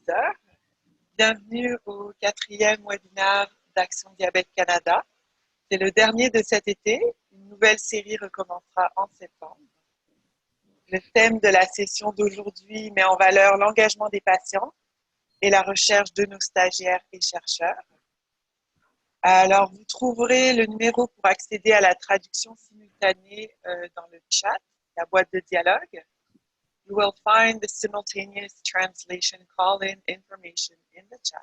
heures. Bienvenue au 4e webinaire d'Action Diabète Canada. C'est le dernier de cet été. Une nouvelle série recommencera en septembre. Le thème de la session d'aujourd'hui met en valeur l'engagement des patients et la recherche de nos stagiaires et chercheurs. Alors, vous trouverez le numéro pour accéder à la traduction simultanée dans le chat, la boîte de dialogue. You will find the simultaneous translation call-in information in the chat.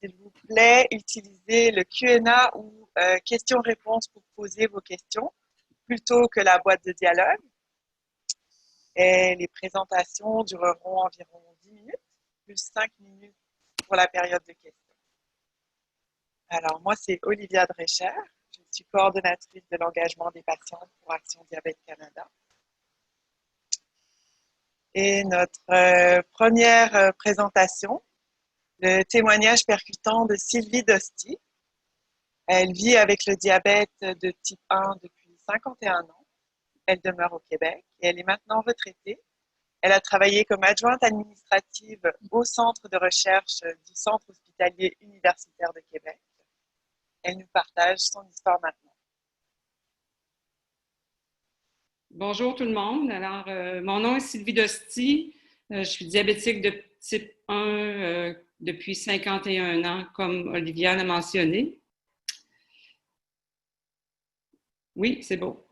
S'il vous plaît, utilisez le Q&A ou questions-réponses pour poser vos questions, plutôt que la boîte de dialogue. Et les présentations dureront environ 10 minutes, plus 5 minutes pour la période de questions. Alors, moi, c'est Olivia Drecher. Je suis coordonnatrice de l'engagement des patients pour Action Diabète Canada. Et notre première présentation, le témoignage percutant de Sylvie Dosti. Elle vit avec le diabète de type 1 depuis 51 ans. Elle demeure au Québec et elle est maintenant retraitée. Elle a travaillé comme adjointe administrative au centre de recherche du Centre hospitalier universitaire de Québec. Elle nous partage son histoire maintenant. Bonjour tout le monde. Alors, mon nom est Sylvie Dosti. Je suis diabétique de type 1 depuis 51 ans, comme Olivia l'a mentionné. Oui, c'est beau.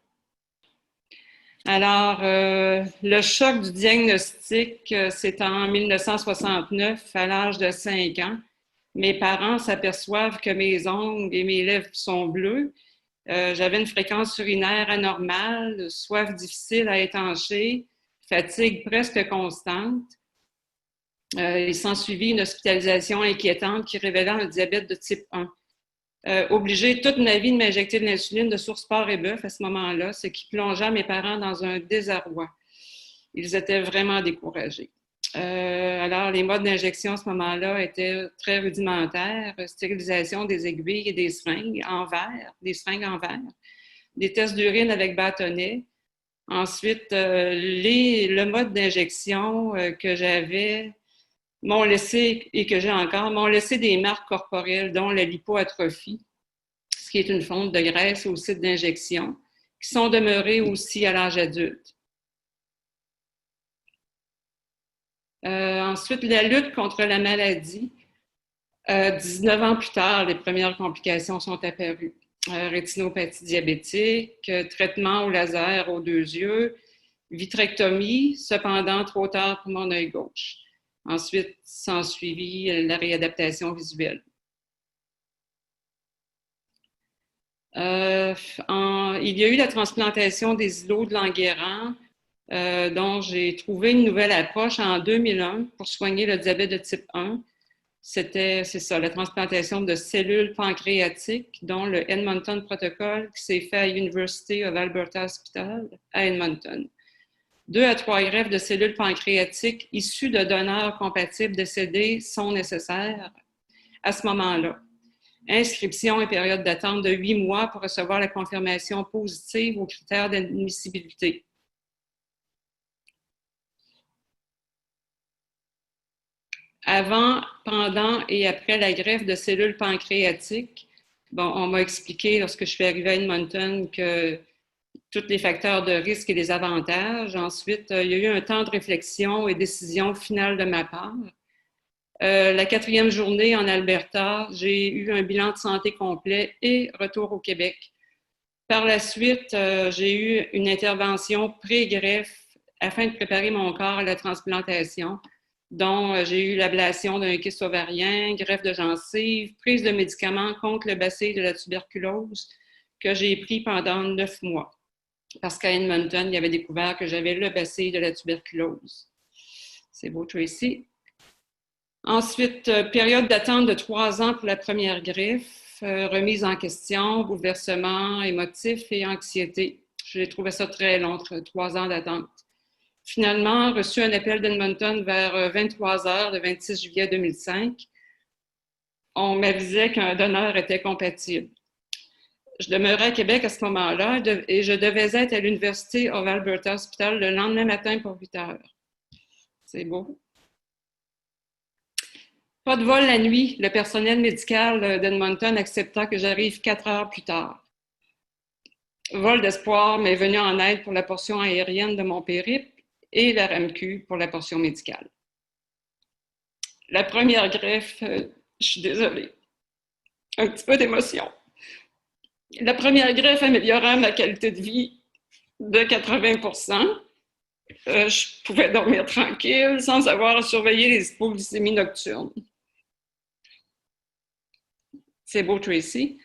Alors, le choc du diagnostic, c'est en 1969, à l'âge de 5 ans. Mes parents s'aperçoivent que mes ongles et mes lèvres sont bleus. J'avais une fréquence urinaire anormale, soif difficile à étancher, fatigue presque constante. Il s'ensuivit une hospitalisation inquiétante qui révélait un diabète de type 1. Obligée toute ma vie de m'injecter de l'insuline de source porc et bœuf à ce moment-là, ce qui plongea mes parents dans un désarroi. Ils étaient vraiment découragés. Alors, les modes d'injection à ce moment-là étaient très rudimentaires. Stérilisation des aiguilles et des seringues en verre, des tests d'urine avec bâtonnet. Ensuite, le mode d'injection que j'avais m'ont laissé, et que j'ai encore, m'ont laissé des marques corporelles, dont la lipoatrophie, ce qui est une fonte de graisse au site d'injection, qui sont demeurées aussi à l'âge adulte. Ensuite, la lutte contre la maladie. 19 ans plus tard, les premières complications sont apparues. Rétinopathie diabétique, traitement au laser aux 2 yeux, vitrectomie, cependant trop tard pour mon œil gauche. Ensuite, s'ensuivit la réadaptation visuelle. Il y a eu la transplantation des îlots de Languerrand, dont j'ai trouvé une nouvelle approche en 2001 pour soigner le diabète de type 1. C'est ça, la transplantation de cellules pancréatiques, dont le Edmonton Protocol qui s'est fait à University of Alberta Hospital à Edmonton. 2 à 3 greffes de cellules pancréatiques issues de donneurs compatibles décédés sont nécessaires à ce moment-là. Inscription et période d'attente de 8 mois pour recevoir la confirmation positive aux critères d'admissibilité. Avant, pendant et après la greffe de cellules pancréatiques, bon, on m'a expliqué lorsque je suis arrivée à Edmonton que tous les facteurs de risque et les avantages. Ensuite, il y a eu un temps de réflexion et décision finale de ma part. La 4e journée en Alberta, j'ai eu un bilan de santé complet et retour au Québec. Par la suite, j'ai eu une intervention pré-greffe afin de préparer mon corps à la transplantation, dont j'ai eu l'ablation d'un kyste ovarien, greffe de gencive, prise de médicaments contre le bacille de la tuberculose que j'ai pris pendant 9 mois. Parce qu'à Edmonton, il y avait découvert que j'avais le bacille de la tuberculose. C'est beau, Tracy. Ensuite, période d'attente de 3 ans pour la première greffe, remise en question, bouleversement émotif et anxiété. J'ai trouvé ça très long, 3 ans d'attente. Finalement, reçu un appel d'Edmonton vers 23 h le 26 juillet 2005. On m'avisait qu'un donneur était compatible. Je demeurais à Québec à ce moment-là et je devais être à l'University of Alberta Hospital le lendemain matin pour 8 h. C'est beau. Pas de vol la nuit, le personnel médical d'Edmonton accepta que j'arrive 4 heures plus tard. Vol d'espoir m'est venu en aide pour la portion aérienne de mon périple et la RAMQ pour la portion médicale. La première greffe, je suis désolée, un petit peu d'émotion. La première greffe améliora ma qualité de vie de 80%. Je pouvais dormir tranquille sans avoir à surveiller les hypoglycémies nocturnes. C'est beau, Tracy.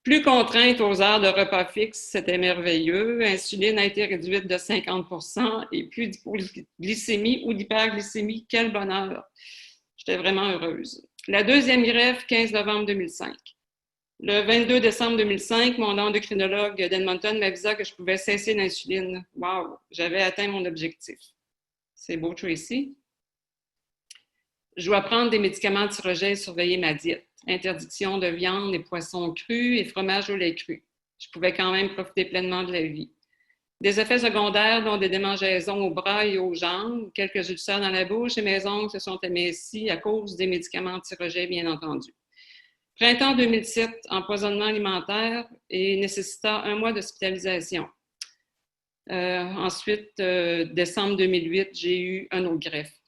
Plus contrainte aux heures de repas fixes, c'était merveilleux. L'insuline a été réduite de 50% et plus d'hypoglycémie ou d'hyperglycémie. Quel bonheur! J'étais vraiment heureuse. La deuxième greffe, 15 novembre 2005. Le 22 décembre 2005, mon endocrinologue d'Edmonton m'avisa que je pouvais cesser l'insuline. Wow! J'avais atteint mon objectif. C'est beau, Tracy. Je dois prendre des médicaments thyroïdes et surveiller ma diète. Interdiction de viande et poissons crus et fromage au lait cru. Je pouvais quand même profiter pleinement de la vie. Des effets secondaires, dont des démangeaisons aux bras et aux jambes, quelques ulcères dans la bouche et mes ongles se sont émincés à cause des médicaments thyroïdes, bien entendu. Printemps 2007, empoisonnement alimentaire et nécessita 1 mois d'hospitalisation. Ensuite, décembre 2008, j'ai eu un autre greffe.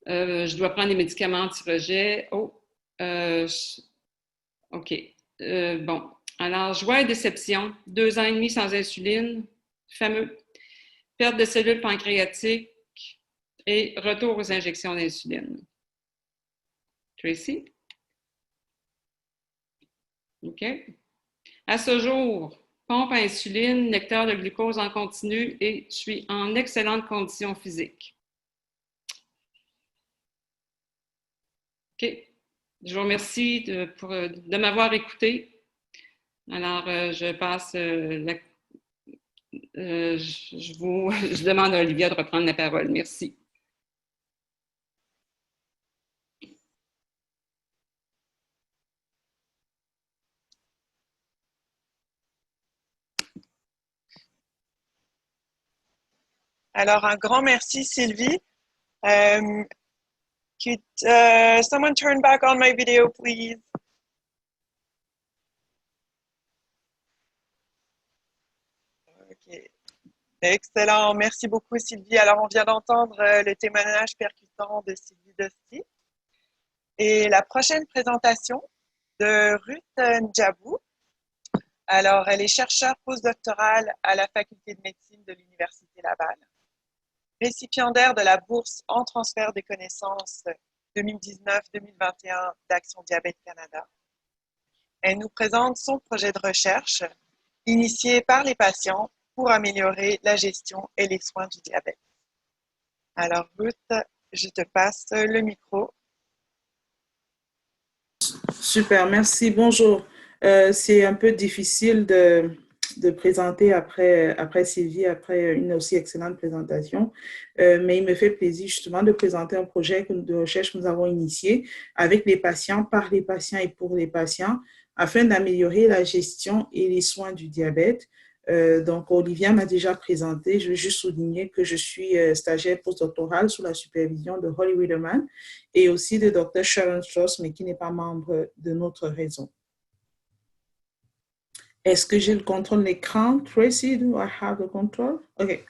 Je dois prendre des médicaments thyroïdes. OK. Bon. Alors, joie et déception. 2 ans et demi sans insuline. Fameux. Perte de cellules pancréatiques et retour aux injections d'insuline. Tracy? OK. À ce jour, pompe à insuline, lecteur de glucose en continu et je suis en excellente condition physique. OK. Je vous remercie de m'avoir écouté. Alors, je passe je demande à Olivia de reprendre la parole. Merci. Alors, un grand merci, Sylvie. Could someone turn back on my video, please? Okay. Excellent, merci beaucoup, Sylvie. Alors, on vient d'entendre le témoignage percutant de Sylvie Dosti. Et la prochaine présentation de Ruth Ndjabou. Alors, elle est chercheure postdoctorale à la faculté de médecine de l'Université Laval, récipiendaire de la bourse en transfert des connaissances 2019-2021 d'Action Diabète Canada. Elle nous présente son projet de recherche initié par les patients pour améliorer la gestion et les soins du diabète. Alors Ruth, je te passe le micro. Super, merci. Bonjour. C'est un peu difficile de présenter après Sylvie, après une aussi excellente présentation, mais il me fait plaisir justement de présenter un projet de recherche que nous avons initié avec les patients, par les patients et pour les patients, afin d'améliorer la gestion et les soins du diabète. Donc, Olivia m'a déjà présenté. Je veux juste souligner que je suis stagiaire postdoctorale sous la supervision de Holly Widerman et aussi de Dr. Sharon Strauss, mais qui n'est pas membre de notre réseau. Est-ce que j'ai le contrôle de l'écran? Tracy, do I have the control? OK.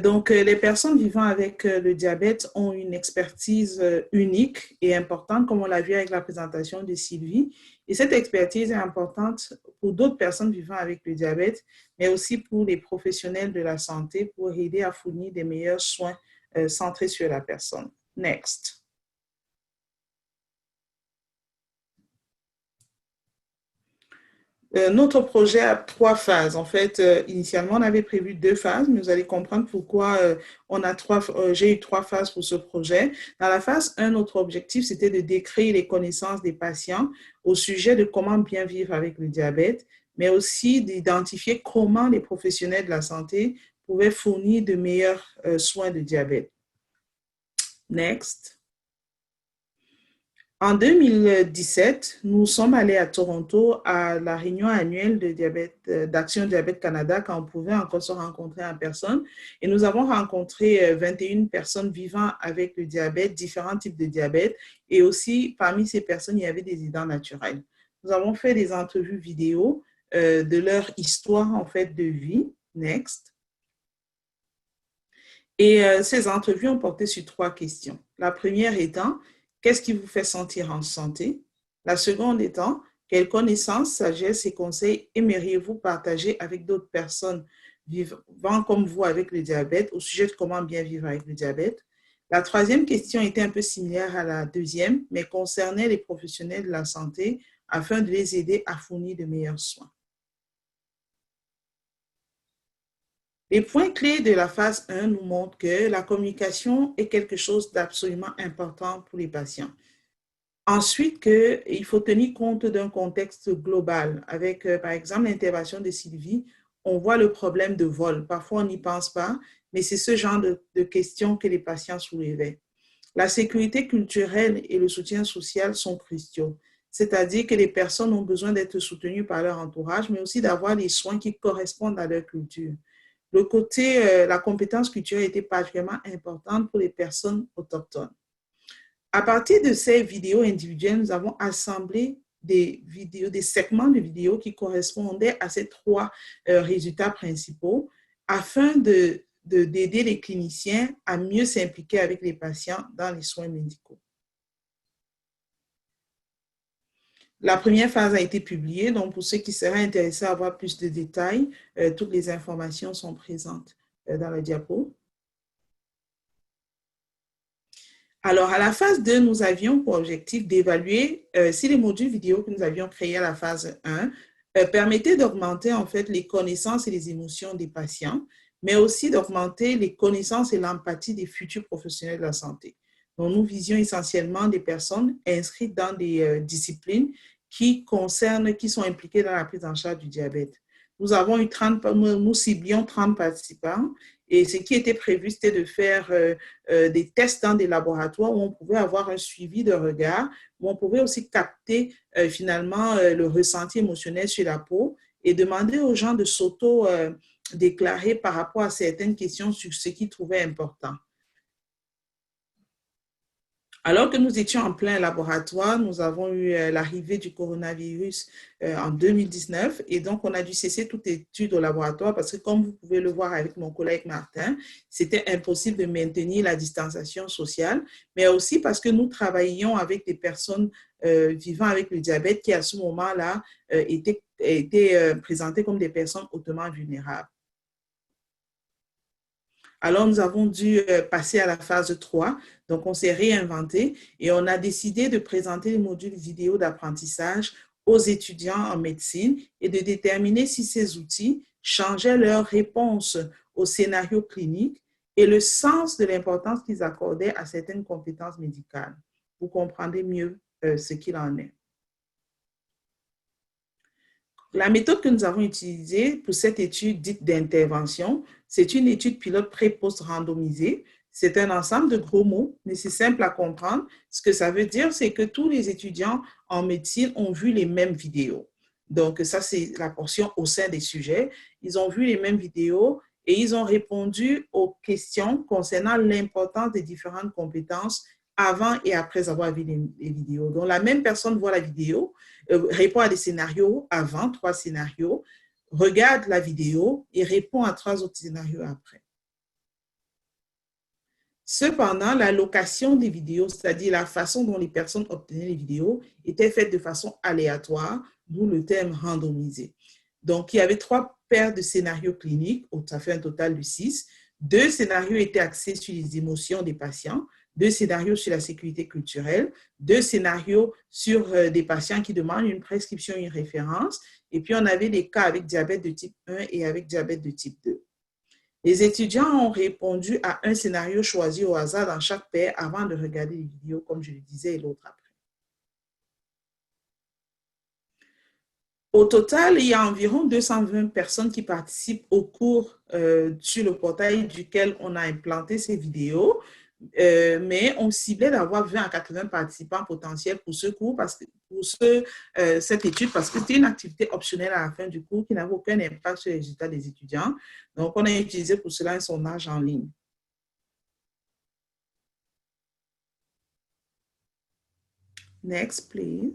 Donc, les personnes vivant avec le diabète ont une expertise unique et importante, comme on l'a vu avec la présentation de Sylvie. Et cette expertise est importante pour d'autres personnes vivant avec le diabète, mais aussi pour les professionnels de la santé pour aider à fournir des meilleurs soins centrés sur la personne. Next. Notre projet a 3 phases. En fait, initialement, on avait prévu 2 phases, mais vous allez comprendre pourquoi j'ai eu 3 phases pour ce projet. Dans la phase 1, notre objectif, c'était de décrire les connaissances des patients au sujet de comment bien vivre avec le diabète, mais aussi d'identifier comment les professionnels de la santé pouvaient fournir de meilleurs soins de diabète. Next. En 2017, nous sommes allés à Toronto à la réunion annuelle de d'Action Diabète Canada quand on pouvait encore se rencontrer en personne. Et nous avons rencontré 21 personnes vivant avec le diabète, différents types de diabète. Et aussi, parmi ces personnes, il y avait des aidants naturels. Nous avons fait des entrevues vidéo de leur histoire en fait de vie. Next. Et ces entrevues ont porté sur 3 questions. La première étant, qu'est-ce qui vous fait sentir en santé? La seconde étant, quelles connaissances, sagesse et conseils aimeriez-vous partager avec d'autres personnes vivant comme vous avec le diabète au sujet de comment bien vivre avec le diabète? La troisième question était un peu similaire à la deuxième, mais concernait les professionnels de la santé afin de les aider à fournir de meilleurs soins. Les points clés de la phase 1 nous montrent que la communication est quelque chose d'absolument important pour les patients. Ensuite, qu'il faut tenir compte d'un contexte global. Avec, par exemple, l'intervention de Sylvie, on voit le problème de vol. Parfois, on n'y pense pas, mais c'est ce genre de questions que les patients soulevaient. La sécurité culturelle et le soutien social sont cruciaux. C'est-à-dire que les personnes ont besoin d'être soutenues par leur entourage, mais aussi d'avoir les soins qui correspondent à leur culture. Le côté, la compétence culturelle était particulièrement importante pour les personnes autochtones. À partir de ces vidéos individuelles, nous avons assemblé des segments de vidéos qui correspondaient à ces 3 résultats principaux afin d'aider les cliniciens à mieux s'impliquer avec les patients dans les soins médicaux. La première phase a été publiée, donc pour ceux qui seraient intéressés à avoir plus de détails, toutes les informations sont présentes dans la diapo. Alors, à la phase 2, nous avions pour objectif d'évaluer si les modules vidéo que nous avions créés à la phase 1 permettaient d'augmenter en fait les connaissances et les émotions des patients, mais aussi d'augmenter les connaissances et l'empathie des futurs professionnels de la santé. Donc, nous visions essentiellement des personnes inscrites dans des disciplines qui sont impliquées dans la prise en charge du diabète. Nous ciblions 30 participants. Et ce qui était prévu, c'était de faire des tests dans des laboratoires où on pouvait avoir un suivi de regard, où on pouvait aussi capter finalement le ressenti émotionnel sur la peau et demander aux gens de s'auto-déclarer par rapport à certaines questions sur ce qu'ils trouvaient important. Alors que nous étions en plein laboratoire, nous avons eu l'arrivée du coronavirus en 2019 et donc on a dû cesser toute étude au laboratoire parce que comme vous pouvez le voir avec mon collègue Martin, c'était impossible de maintenir la distanciation sociale, mais aussi parce que nous travaillions avec des personnes vivant avec le diabète qui à ce moment-là étaient présentées comme des personnes hautement vulnérables. Alors, nous avons dû passer à la phase 3. Donc, on s'est réinventé et on a décidé de présenter les modules vidéo d'apprentissage aux étudiants en médecine et de déterminer si ces outils changeaient leur réponse aux scénarios cliniques et le sens de l'importance qu'ils accordaient à certaines compétences médicales. Vous comprendrez mieux ce qu'il en est. La méthode que nous avons utilisée pour cette étude dite d'intervention, c'est une étude pilote pré-post randomisée. C'est un ensemble de gros mots, mais c'est simple à comprendre. Ce que ça veut dire, c'est que tous les étudiants en médecine ont vu les mêmes vidéos. Donc, ça, c'est la portion au sein des sujets. Ils ont vu les mêmes vidéos et ils ont répondu aux questions concernant l'importance des différentes compétences avant et après avoir vu les vidéos. Donc, la même personne voit la vidéo, répond à des scénarios avant, 3 scénarios, regarde la vidéo et répond à 3 autres scénarios après. Cependant, la location des vidéos, c'est-à-dire la façon dont les personnes obtenaient les vidéos, était faite de façon aléatoire, d'où le terme randomisé. Donc, il y avait 3 paires de scénarios cliniques, ça fait un total de 6. 2 scénarios étaient axés sur les émotions des patients, 2 scénarios sur la sécurité culturelle, 2 scénarios sur des patients qui demandent une prescription, une référence, et puis on avait des cas avec diabète de type 1 et avec diabète de type 2. Les étudiants ont répondu à un scénario choisi au hasard dans chaque paire avant de regarder les vidéos, comme je le disais, et l'autre après. Au total, il y a environ 220 personnes qui participent au cours sur le portail duquel on a implanté ces vidéos. mais on ciblait d'avoir 20 à 80 participants potentiels pour ce cours, cette étude, parce que c'était une activité optionnelle à la fin du cours qui n'avait aucun impact sur les résultats des étudiants. Donc, on a utilisé pour cela un sondage en ligne. Next, please.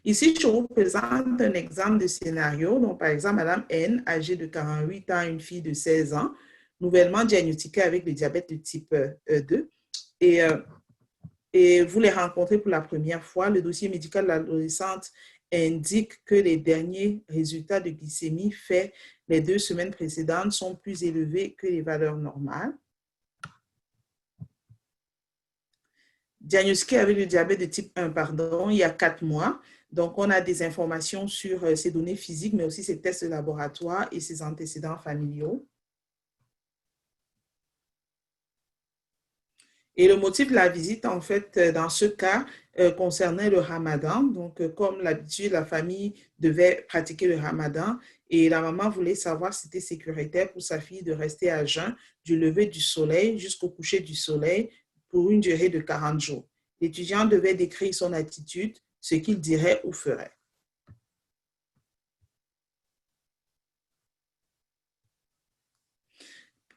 Ici, je vous présente un exemple de scénario. Donc, par exemple, Madame N, âgée de 48 ans, une fille de 16 ans, nouvellement diagnostiquée avec le diabète de type 2. Et vous les rencontrez pour la première fois. Le dossier médical de l'adolescente indique que les derniers résultats de glycémie faits les 2 semaines précédentes sont plus élevés que les valeurs normales. Diagnostiquée avec le diabète de type 1, pardon, il y a 4 mois. Donc, on a des informations sur ses données physiques, mais aussi ses tests de laboratoire et ses antécédents familiaux. Et le motif de la visite, en fait, dans ce cas, concernait le ramadan. Donc, comme l'habitude, la famille devait pratiquer le ramadan et la maman voulait savoir si c'était sécuritaire pour sa fille de rester à jeun du lever du soleil jusqu'au coucher du soleil pour une durée de 40 jours. L'étudiant devait décrire son attitude, ce qu'il dirait ou ferait.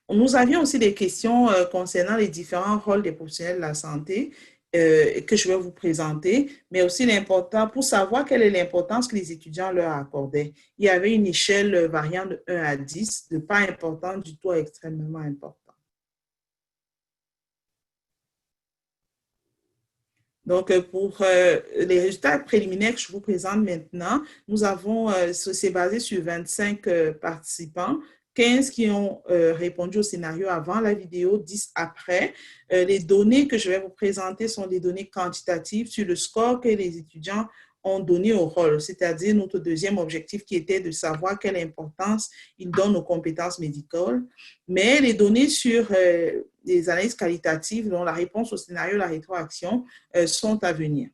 Nous avions aussi des questions concernant les différents rôles des professionnels de la santé que je vais vous présenter, mais aussi l'important pour savoir quelle est l'importance que les étudiants leur accordaient. Il y avait une échelle variant de 1 à 10, de pas important du tout à extrêmement important. Donc, pour les résultats préliminaires que je vous présente maintenant, nous avons, c'est basé sur 25 participants, 15 qui ont répondu au scénario avant la vidéo, 10 après. Les données que je vais vous présenter sont des données quantitatives sur le score que les étudiants ont donné au rôle, c'est-à-dire notre deuxième objectif qui était de savoir quelle importance ils donnent aux compétences médicales. Mais les données sur les analyses qualitatives, dont la réponse au scénario, la rétroaction, sont à venir.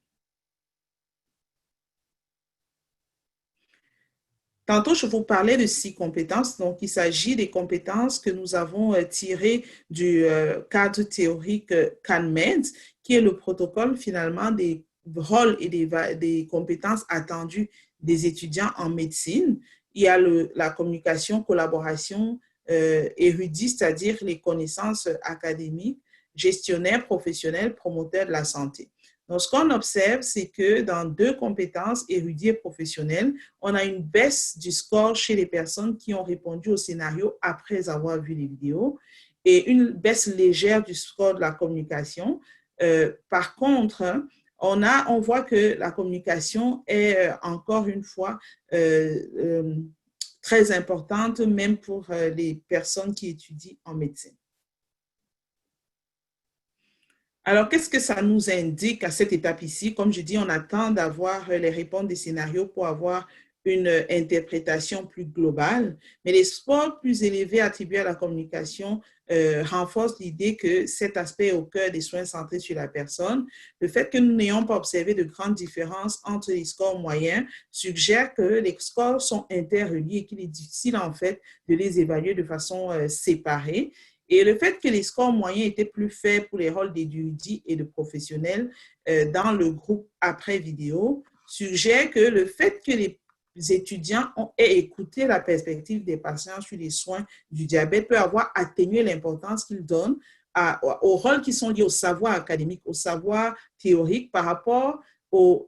Tantôt, je vous parlais de 6 compétences. Donc, il s'agit des compétences que nous avons tirées du cadre théorique CANMED, qui est le protocole finalement des rôles et des compétences attendues des étudiants en médecine. Il y a la communication, collaboration, érudit, c'est-à-dire les connaissances académiques, gestionnaire, professionnel, promoteur de la santé. Donc, ce qu'on observe, c'est que dans 2 compétences, érudits et professionnels, on a une baisse du score chez les personnes qui ont répondu au scénario après avoir vu les vidéos et une baisse légère du score de la communication. Par contre, on voit que la communication est encore une fois très importante, même pour les personnes qui étudient en médecine. Alors, qu'est-ce que ça nous indique à cette étape ici? Comme je dis, on attend d'avoir les réponses des scénarios pour avoir une interprétation plus globale, mais les scores plus élevés attribués à la communication renforcent l'idée que cet aspect est au cœur des soins centrés sur la personne. Le fait que nous n'ayons pas observé de grandes différences entre les scores moyens suggère que les scores sont interreliés et qu'il est difficile en fait de les évaluer de façon séparée. Et le fait que les scores moyens étaient plus faibles pour les rôles d'érudits et de professionnels dans le groupe après vidéo suggère que le fait que les étudiants aient écouté la perspective des patients sur les soins du diabète peut avoir atténué l'importance qu'ils donnent aux rôles qui sont liés au savoir académique, au savoir théorique par rapport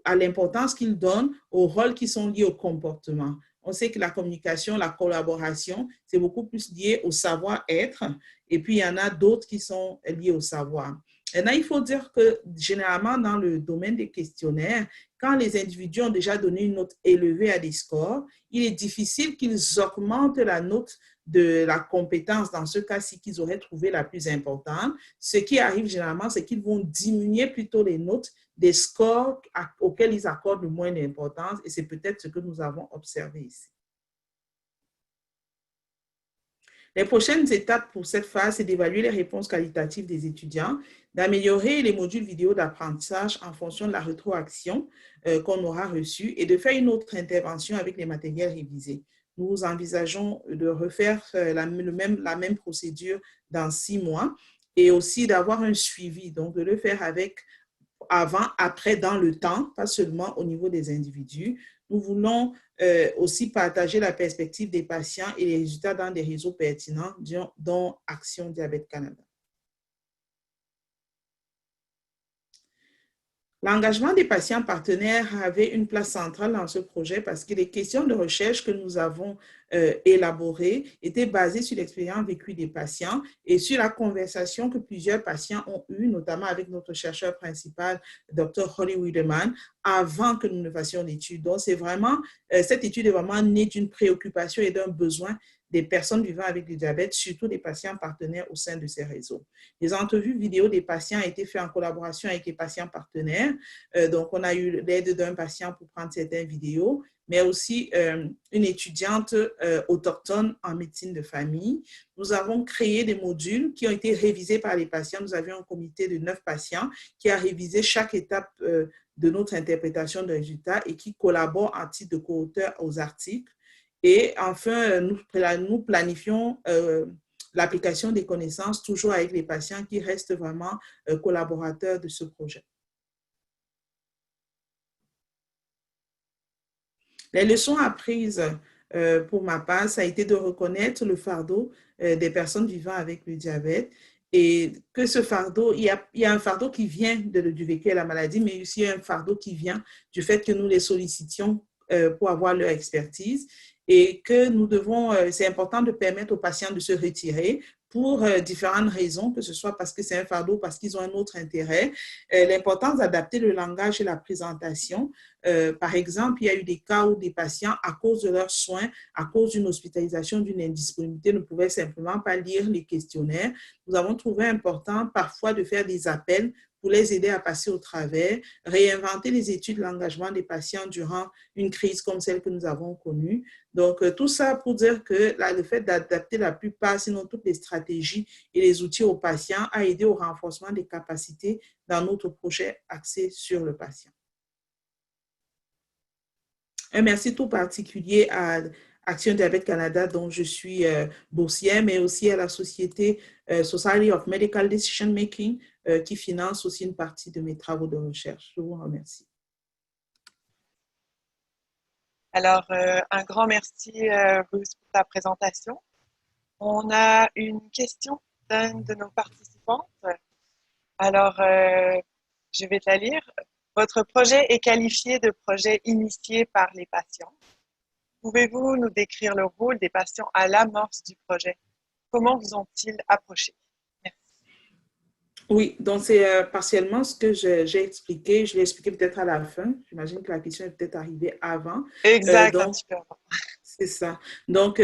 à l'importance qu'ils donnent aux rôles qui sont liés au comportement. On sait que la communication, la collaboration, c'est beaucoup plus lié au savoir-être. Et puis, il y en a d'autres qui sont liés au savoir. Maintenant, il faut dire que généralement, dans le domaine des questionnaires, quand les individus ont déjà donné une note élevée à des scores, il est difficile qu'ils augmentent la note de la compétence, dans ce cas-ci qu'ils auraient trouvé la plus importante. Ce qui arrive généralement, c'est qu'ils vont diminuer plutôt les notes des scores auxquels ils accordent le moins d'importance, et c'est peut-être ce que nous avons observé ici. Les prochaines étapes pour cette phase, c'est d'évaluer les réponses qualitatives des étudiants, d'améliorer les modules vidéo d'apprentissage en fonction de la rétroaction qu'on aura reçue et de faire une autre intervention avec les matériels révisés. Nous envisageons de refaire la même procédure dans 6 mois et aussi d'avoir un suivi, donc de le faire avec avant, après, dans le temps, pas seulement au niveau des individus. Nous voulons aussi partager la perspective des patients et les résultats dans des réseaux pertinents, dont Action Diabète Canada. L'engagement des patients partenaires avait une place centrale dans ce projet parce que les questions de recherche que nous avons élaborées étaient basées sur l'expérience vécue des patients et sur la conversation que plusieurs patients ont eue, notamment avec notre chercheur principal, Dr. Holly Wiedemann, avant que nous ne fassions l'étude. Donc, c'est vraiment, cette étude est vraiment née d'une préoccupation et d'un besoin des personnes vivant avec du diabète, surtout des patients partenaires au sein de ces réseaux. Les entrevues vidéo des patients ont été faites en collaboration avec les patients partenaires. Donc, on a eu l'aide d'un patient pour prendre certaines vidéos, mais aussi une étudiante autochtone en médecine de famille. Nous avons créé des modules qui ont été révisés par les patients. Nous avions un comité de 9 patients qui a révisé chaque étape de notre interprétation de résultats et qui collabore en titre de co-auteur aux articles. Et enfin, nous planifions l'application des connaissances toujours avec les patients qui restent vraiment collaborateurs de ce projet. Les leçons apprises pour ma part, ça a été de reconnaître le fardeau des personnes vivant avec le diabète et que ce fardeau, il y a un fardeau qui vient du vécu de la maladie, mais aussi un fardeau qui vient du fait que nous les sollicitions pour avoir leur expertise et que nous devons, c'est important de permettre aux patients de se retirer pour différentes raisons, que ce soit parce que c'est un fardeau, parce qu'ils ont un autre intérêt. L'importance d'adapter le langage et la présentation. Par exemple, il y a eu des cas où des patients, à cause de leurs soins, à cause d'une hospitalisation, d'une indisponibilité, ne pouvaient simplement pas lire les questionnaires. Nous avons trouvé important parfois de faire des appels pour les aider à passer au travers, réinventer les études de l'engagement des patients durant une crise comme celle que nous avons connue. Donc, tout ça pour dire que le fait d'adapter la plupart, sinon toutes les stratégies et les outils aux patients a aidé au renforcement des capacités dans notre projet axé sur le patient. Un merci tout particulier à Action Diabète Canada, dont je suis boursière, mais aussi à la société Society of Medical Decision Making, qui finance aussi une partie de mes travaux de recherche. Je vous remercie. Alors, un grand merci, Ruth, pour ta présentation. On a une question d'une de nos participantes. Alors, je vais te la lire. Votre projet est qualifié de projet initié par les patients. Pouvez-vous nous décrire le rôle des patients à l'amorce du projet? Comment vous ont-ils approché? Merci. Oui, donc c'est partiellement ce que j'ai expliqué. Je l'ai expliqué peut-être à la fin. J'imagine que la question est peut-être arrivée avant. Exact, un petit peu avant. C'est ça. Donc,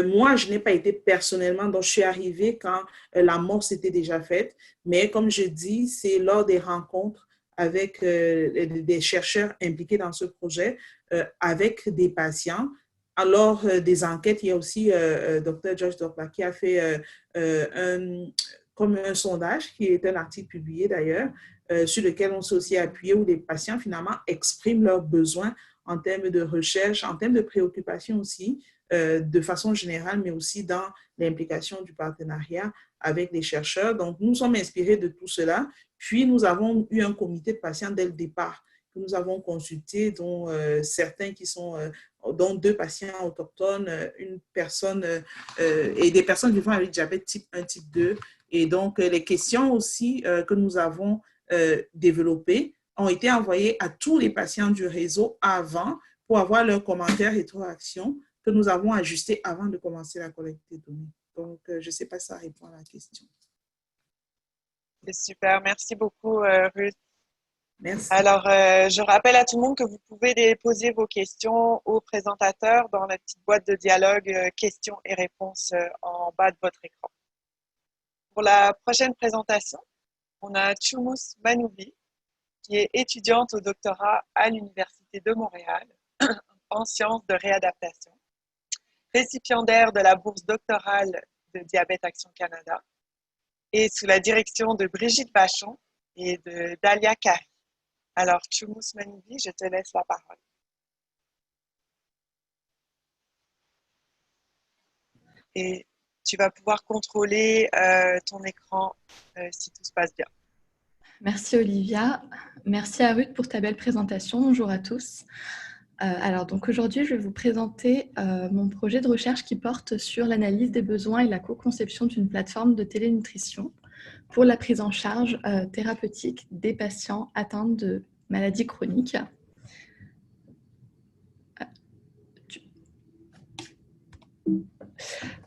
moi, je n'ai pas été personnellement, donc je suis arrivée quand l'amorce était déjà faite. Mais comme je dis, c'est lors des rencontres avec des chercheurs impliqués dans ce projet, avec des patients. Alors, des enquêtes, il y a aussi Dr. Josh Dorpa qui a fait comme un sondage, qui est un article publié d'ailleurs, sur lequel on s'est aussi appuyé, où les patients finalement expriment leurs besoins en termes de recherche, en termes de préoccupation aussi, de façon générale, mais aussi dans l'implication du partenariat avec les chercheurs. Donc, nous sommes inspirés de tout cela. Puis, nous avons eu un comité de patients dès le départ que nous avons consulté, dont certains qui sont, dont 2 patients autochtones, une personne et des personnes vivant avec diabète type 1, type 2. Et donc, les questions aussi que nous avons développées ont été envoyés à tous les patients du réseau avant pour avoir leurs commentaires et rétroactions que nous avons ajustés avant de commencer la collecte des données. Donc, je ne sais pas si ça répond à la question. C'est super. Merci beaucoup, Ruth. Merci. Alors, je rappelle à tout le monde que vous pouvez déposer vos questions au présentateur dans la petite boîte de dialogue questions et réponses en bas de votre écran. Pour la prochaine présentation, on a Chumus Manoubi, qui est étudiante au doctorat à l'Université de Montréal en sciences de réadaptation, récipiendaire de la bourse doctorale de Diabète Action Canada et sous la direction de Brigitte Vachon et de Dalia Kari. Alors, Chumus Manoubi, je te laisse la parole. Et tu vas pouvoir contrôler ton écran si tout se passe bien. Merci Olivia. Merci à Ruth pour ta belle présentation. Bonjour à tous. Alors donc aujourd'hui, je vais vous présenter mon projet de recherche qui porte sur l'analyse des besoins et la co-conception d'une plateforme de télénutrition pour la prise en charge thérapeutique des patients atteints de maladies chroniques.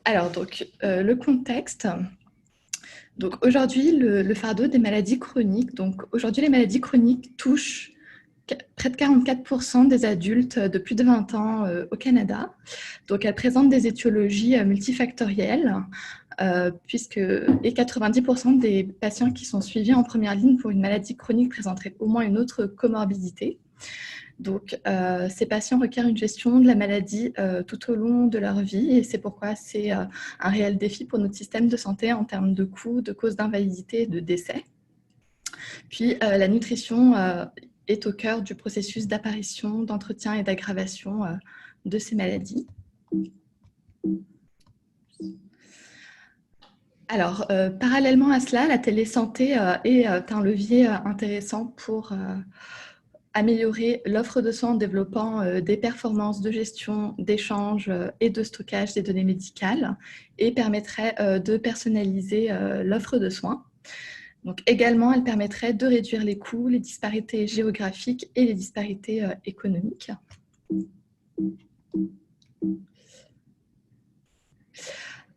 Alors donc le contexte. Donc aujourd'hui, le fardeau des maladies chroniques. Donc aujourd'hui, les maladies chroniques touchent près de 44% des adultes de plus de 20 ans au Canada. Donc elles présentent des étiologies multifactorielles, et 90% des patients qui sont suivis en première ligne pour une maladie chronique présenteraient au moins une autre comorbidité. Donc, ces patients requièrent une gestion de la maladie tout au long de leur vie et c'est pourquoi c'est un réel défi pour notre système de santé en termes de coûts, de causes d'invalidité et de décès. Puis, la nutrition est au cœur du processus d'apparition, d'entretien et d'aggravation de ces maladies. Alors, parallèlement à cela, la télésanté est un levier intéressant pour améliorer l'offre de soins en développant des performances de gestion, d'échange et de stockage des données médicales et permettrait de personnaliser l'offre de soins. Donc également, elle permettrait de réduire les coûts, les disparités géographiques et les disparités économiques.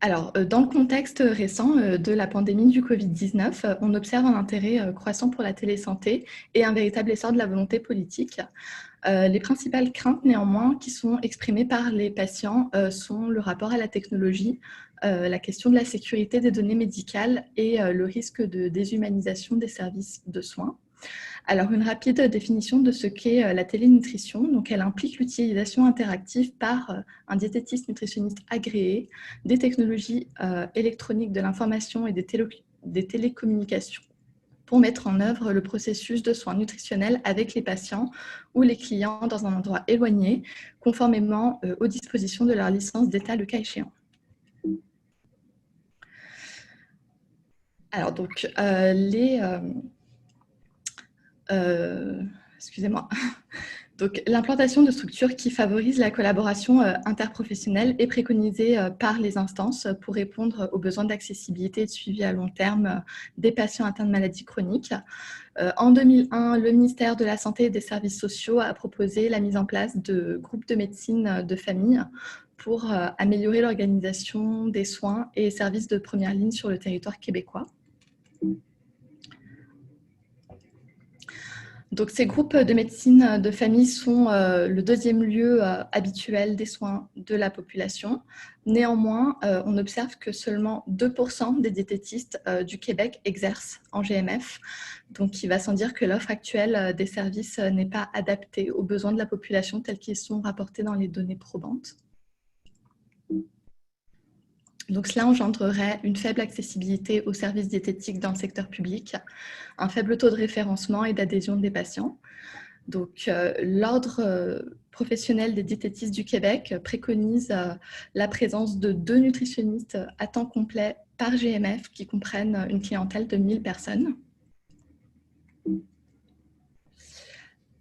Alors, dans le contexte récent de la pandémie du Covid-19, on observe un intérêt croissant pour la télésanté et un véritable essor de la volonté politique. Les principales craintes, néanmoins, qui sont exprimées par les patients sont le rapport à la technologie, la question de la sécurité des données médicales et le risque de déshumanisation des services de soins. Alors, une rapide définition de ce qu'est la télénutrition. Donc, elle implique l'utilisation interactive par un diététiste nutritionniste agréé des technologies électroniques de l'information et des télécommunications pour mettre en œuvre le processus de soins nutritionnels avec les patients ou les clients dans un endroit éloigné, conformément aux dispositions de leur licence d'État le cas échéant. Alors, donc, excusez-moi. Donc, l'implantation de structures qui favorisent la collaboration interprofessionnelle est préconisée par les instances pour répondre aux besoins d'accessibilité et de suivi à long terme des patients atteints de maladies chroniques. En 2001, le ministère de la Santé et des Services sociaux a proposé la mise en place de groupes de médecine de famille pour améliorer l'organisation des soins et services de première ligne sur le territoire québécois. Donc, ces groupes de médecine de famille sont le deuxième lieu habituel des soins de la population. Néanmoins, on observe que seulement 2% des diététistes du Québec exercent en GMF. Donc, il va sans dire que l'offre actuelle des services n'est pas adaptée aux besoins de la population tels qu'ils sont rapportés dans les données probantes. Donc, cela engendrerait une faible accessibilité aux services diététiques dans le secteur public, un faible taux de référencement et d'adhésion des patients. Donc, l'Ordre professionnel des diététistes du Québec préconise la présence de 2 nutritionnistes à temps complet par GMF qui comprennent une clientèle de 1000 personnes.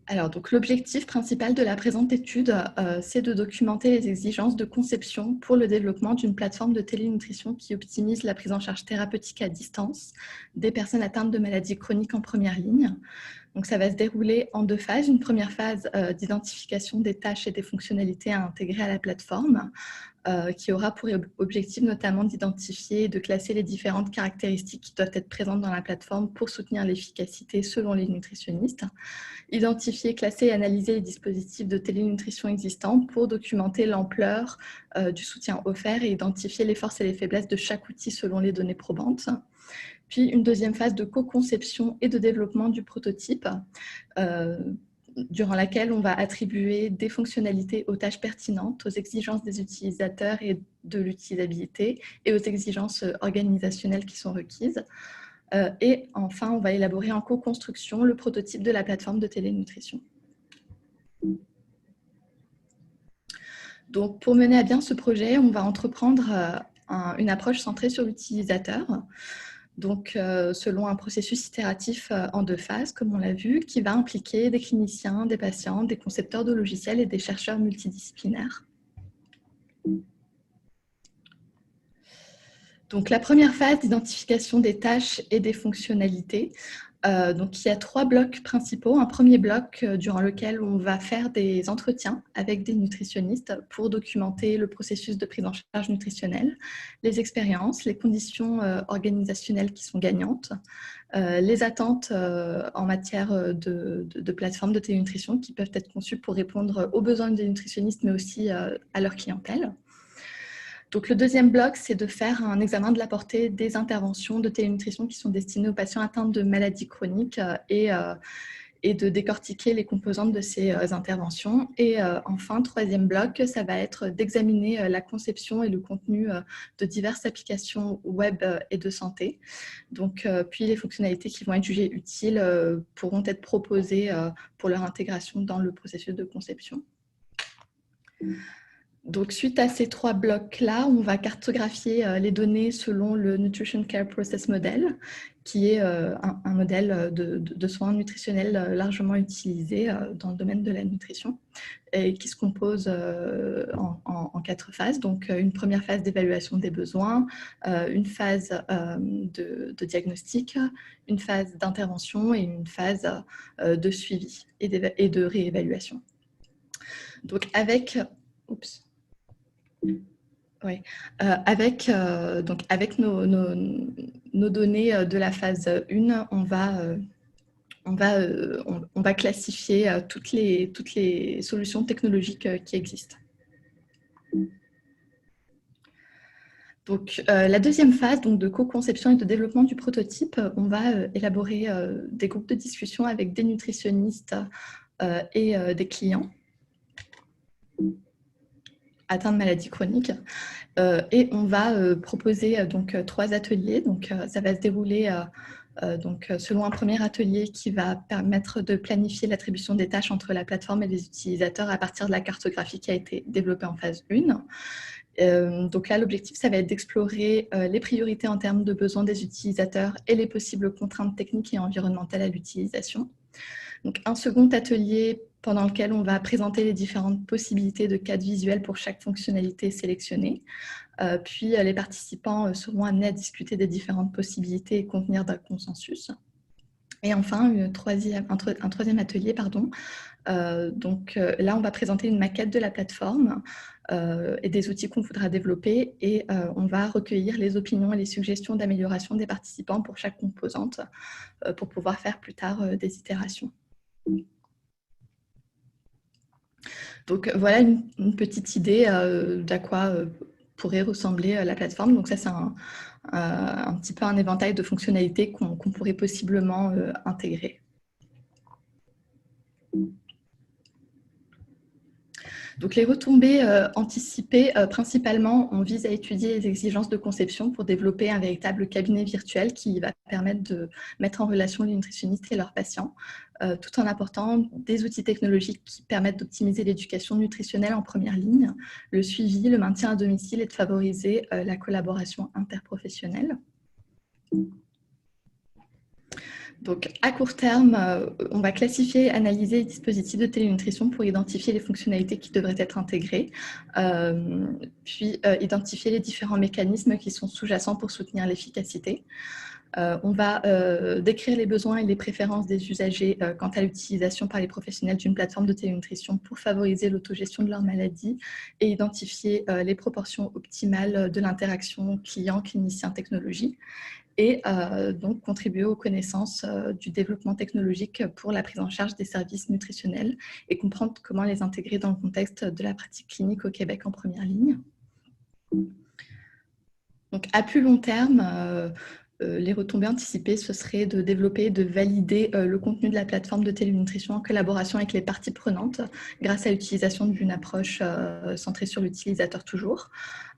Alors, donc, l'objectif principal de la présente étude, c'est de documenter les exigences de conception pour le développement d'une plateforme de télénutrition qui optimise la prise en charge thérapeutique à distance des personnes atteintes de maladies chroniques en première ligne. Donc, ça va se dérouler en 2 phases. Une première phase d'identification des tâches et des fonctionnalités à intégrer à la plateforme, qui aura pour objectif notamment d'identifier et de classer les différentes caractéristiques qui doivent être présentes dans la plateforme pour soutenir l'efficacité selon les nutritionnistes. Identifier, classer et analyser les dispositifs de télénutrition existants pour documenter l'ampleur du soutien offert et identifier les forces et les faiblesses de chaque outil selon les données probantes. Puis une deuxième phase de co-conception et de développement du prototype, durant laquelle on va attribuer des fonctionnalités aux tâches pertinentes, aux exigences des utilisateurs et de l'utilisabilité et aux exigences organisationnelles qui sont requises. Et enfin, on va élaborer en co-construction le prototype de la plateforme de télénutrition. Donc, pour mener à bien ce projet, on va entreprendre une approche centrée sur l'utilisateur, donc selon un processus itératif en 2 phases, comme on l'a vu, qui va impliquer des cliniciens, des patients, des concepteurs de logiciels et des chercheurs multidisciplinaires. Donc, la première phase d'identification des tâches et des fonctionnalités. Donc, il y a 3 blocs principaux. Un premier bloc durant lequel on va faire des entretiens avec des nutritionnistes pour documenter le processus de prise en charge nutritionnelle, les expériences, les conditions organisationnelles qui sont gagnantes, les attentes en matière de plateformes de télénutrition qui peuvent être conçues pour répondre aux besoins des nutritionnistes, mais aussi à leur clientèle. Donc, le deuxième bloc, c'est de faire un examen de la portée des interventions de télénutrition qui sont destinées aux patients atteints de maladies chroniques et de décortiquer les composantes de ces interventions. Et enfin, troisième bloc, ça va être d'examiner la conception et le contenu de diverses applications web et de santé. Donc, puis les fonctionnalités qui vont être jugées utiles pourront être proposées pour leur intégration dans le processus de conception. Donc, suite à ces 3 blocs-là, on va cartographier les données selon le Nutrition Care Process Model, qui est un modèle de soins nutritionnels largement utilisé dans le domaine de la nutrition et qui se compose en 4 phases. Donc, une première phase d'évaluation des besoins, une phase de diagnostic, une phase d'intervention et une phase de suivi et de réévaluation. Donc, avec... Oups. Oui. Avec nos données de la phase 1, on va classifier toutes les solutions technologiques qui existent. Donc, la deuxième phase donc, de co-conception et de développement du prototype, on va élaborer des groupes de discussion avec des nutritionnistes et des clients atteints de maladies chroniques. Et on va proposer donc 3 ateliers. Donc, ça va se dérouler selon un premier atelier qui va permettre de planifier l'attribution des tâches entre la plateforme et les utilisateurs à partir de la cartographie qui a été développée en phase 1. Donc là, l'objectif, ça va être d'explorer les priorités en termes de besoins des utilisateurs et les possibles contraintes techniques et environnementales à l'utilisation. Donc, un second atelier pendant lequel on va présenter les différentes possibilités de cadres visuels pour chaque fonctionnalité sélectionnée. Puis, les participants seront amenés à discuter des différentes possibilités et convenir d'un consensus. Et enfin, un troisième atelier, là, on va présenter une maquette de la plateforme et des outils qu'on voudra développer et on va recueillir les opinions et les suggestions d'amélioration des participants pour chaque composante pour pouvoir faire plus tard des itérations. Donc, voilà une petite idée d'à quoi pourrait ressembler la plateforme. Donc, ça, c'est un petit peu un éventail de fonctionnalités qu'on pourrait possiblement intégrer. Donc, les retombées anticipées, principalement, on vise à étudier les exigences de conception pour développer un véritable cabinet virtuel qui va permettre de mettre en relation les nutritionnistes et leurs patients, tout en apportant des outils technologiques qui permettent d'optimiser l'éducation nutritionnelle en première ligne, le suivi, le maintien à domicile et de favoriser la collaboration interprofessionnelle. Donc, à court terme, on va classifier et analyser les dispositifs de télénutrition pour identifier les fonctionnalités qui devraient être intégrées, puis identifier les différents mécanismes qui sont sous-jacents pour soutenir l'efficacité. On va décrire les besoins et les préférences des usagers quant à l'utilisation par les professionnels d'une plateforme de télénutrition pour favoriser l'autogestion de leur maladie et identifier les proportions optimales de l'interaction client-clinicien-technologie. Et donc contribuer aux connaissances du développement technologique pour la prise en charge des services nutritionnels et comprendre comment les intégrer dans le contexte de la pratique clinique au Québec en première ligne. Donc, à plus long terme, les retombées anticipées, ce serait de développer et de valider le contenu de la plateforme de télénutrition en collaboration avec les parties prenantes grâce à l'utilisation d'une approche centrée sur l'utilisateur toujours,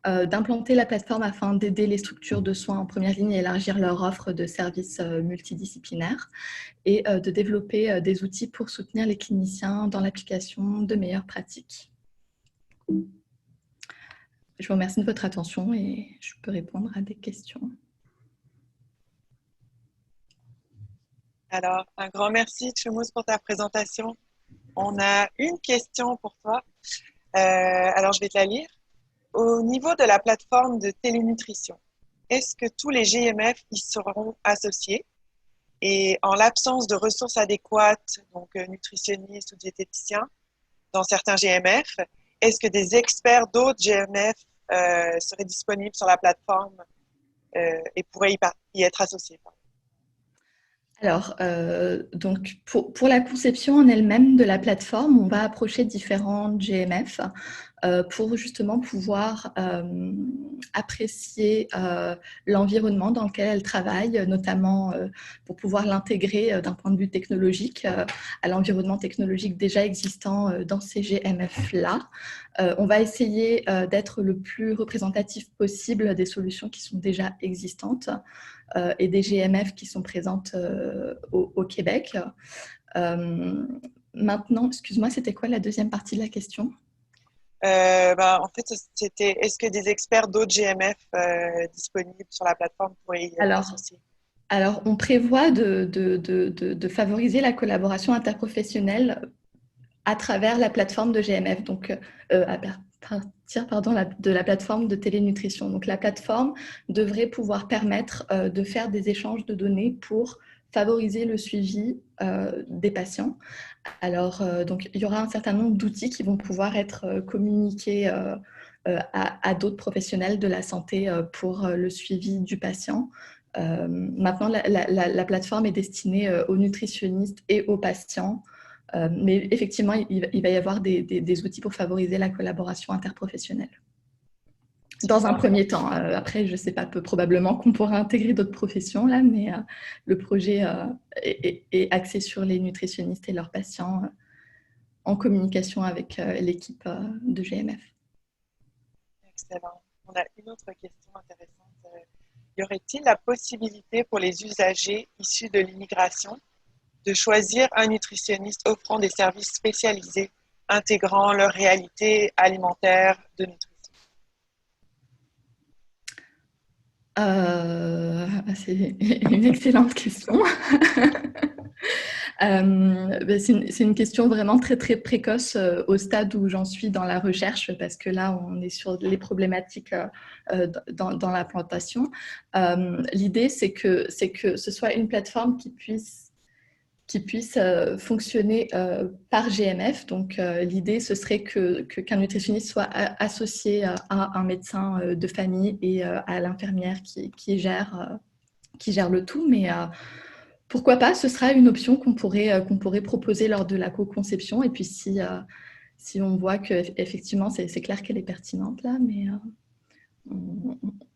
d'implanter la plateforme afin d'aider les structures de soins en première ligne et élargir leur offre de services multidisciplinaires et de développer des outils pour soutenir les cliniciens dans l'application de meilleures pratiques. Je vous remercie de votre attention et je peux répondre à des questions. Alors, un grand merci, Tchoumouz, pour ta présentation. On a une question pour toi. Alors, je vais te la lire. Au niveau de la plateforme de télénutrition, est-ce que tous les GMF y seront associés? Et en l'absence de ressources adéquates, donc nutritionnistes ou diététiciens, dans certains GMF, est-ce que des experts d'autres GMF seraient disponibles sur la plateforme et pourraient y être associés? Alors, donc pour la conception en elle-même de la plateforme, on va approcher différents GMF pour justement pouvoir apprécier l'environnement dans lequel elles travaillent, notamment pour pouvoir l'intégrer d'un point de vue technologique à l'environnement technologique déjà existant dans ces GMF-là. On va essayer d'être le plus représentatif possible des solutions qui sont déjà existantes et des GMF qui sont présentes au Québec. Maintenant, excuse-moi, c'était quoi la deuxième partie de la question? En fait, c'était est-ce que des experts d'autres GMF disponibles sur la plateforme pourraient y être associés? Alors, on prévoit de favoriser la collaboration interprofessionnelle à travers la plateforme de GMF, donc à partir de la plateforme de télénutrition. Donc, la plateforme devrait pouvoir permettre de faire des échanges de données pour favoriser le suivi des patients. Alors, donc, il y aura un certain nombre d'outils qui vont pouvoir être communiqués à d'autres professionnels de la santé pour le suivi du patient. Maintenant, la plateforme est destinée aux nutritionnistes et aux patients. Mais effectivement, il va y avoir des outils pour favoriser la collaboration interprofessionnelle. Dans un premier temps. Après, je ne sais pas, probablement qu'on pourra intégrer d'autres professions là, mais le projet est axé sur les nutritionnistes et leurs patients en communication avec l'équipe de GMF. Excellent. On a une autre question intéressante. Y aurait-il la possibilité pour les usagers issus de l'immigration de choisir un nutritionniste offrant des services spécialisés intégrant leur réalité alimentaire de nutrition? C'est une excellente question. C'est une question vraiment très, très précoce au stade où j'en suis dans la recherche, parce que là, on est sur les problématiques dans l'implantation. L'idée, c'est que ce soit une plateforme qui puisse fonctionner par GMF. Donc, l'idée, ce serait qu'un nutritionniste soit associé à un médecin de famille et à l'infirmière qui gère le tout. Mais pourquoi pas, ce sera une option qu'on pourrait proposer lors de la co-conception. Et puis, si on voit qu'effectivement, c'est clair qu'elle est pertinente là, mais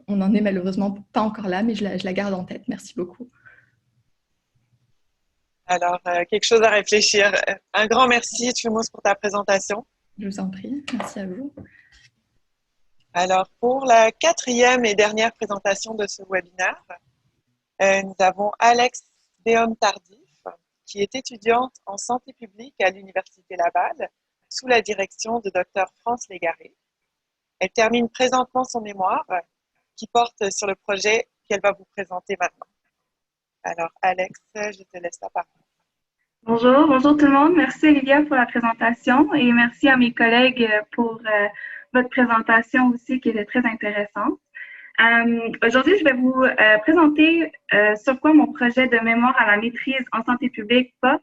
on n'en est malheureusement pas encore là, mais je la garde en tête. Merci beaucoup. Alors, quelque chose à réfléchir. Un grand merci, Tchoumouz, pour ta présentation. Je vous en prie. Merci à vous. Alors, pour la quatrième et dernière présentation de ce webinaire, nous avons Alex Béhomme-Tardif, qui est étudiante en santé publique à l'Université Laval, sous la direction de Dr France Légaré. Elle termine présentement son mémoire, qui porte sur le projet qu'elle va vous présenter maintenant. Alors, Alex, je te laisse la parole. Bonjour tout le monde. Merci Olivia pour la présentation et merci à mes collègues pour votre présentation aussi qui était très intéressante. Aujourd'hui, je vais vous présenter sur quoi mon projet de mémoire à la maîtrise en santé publique porte,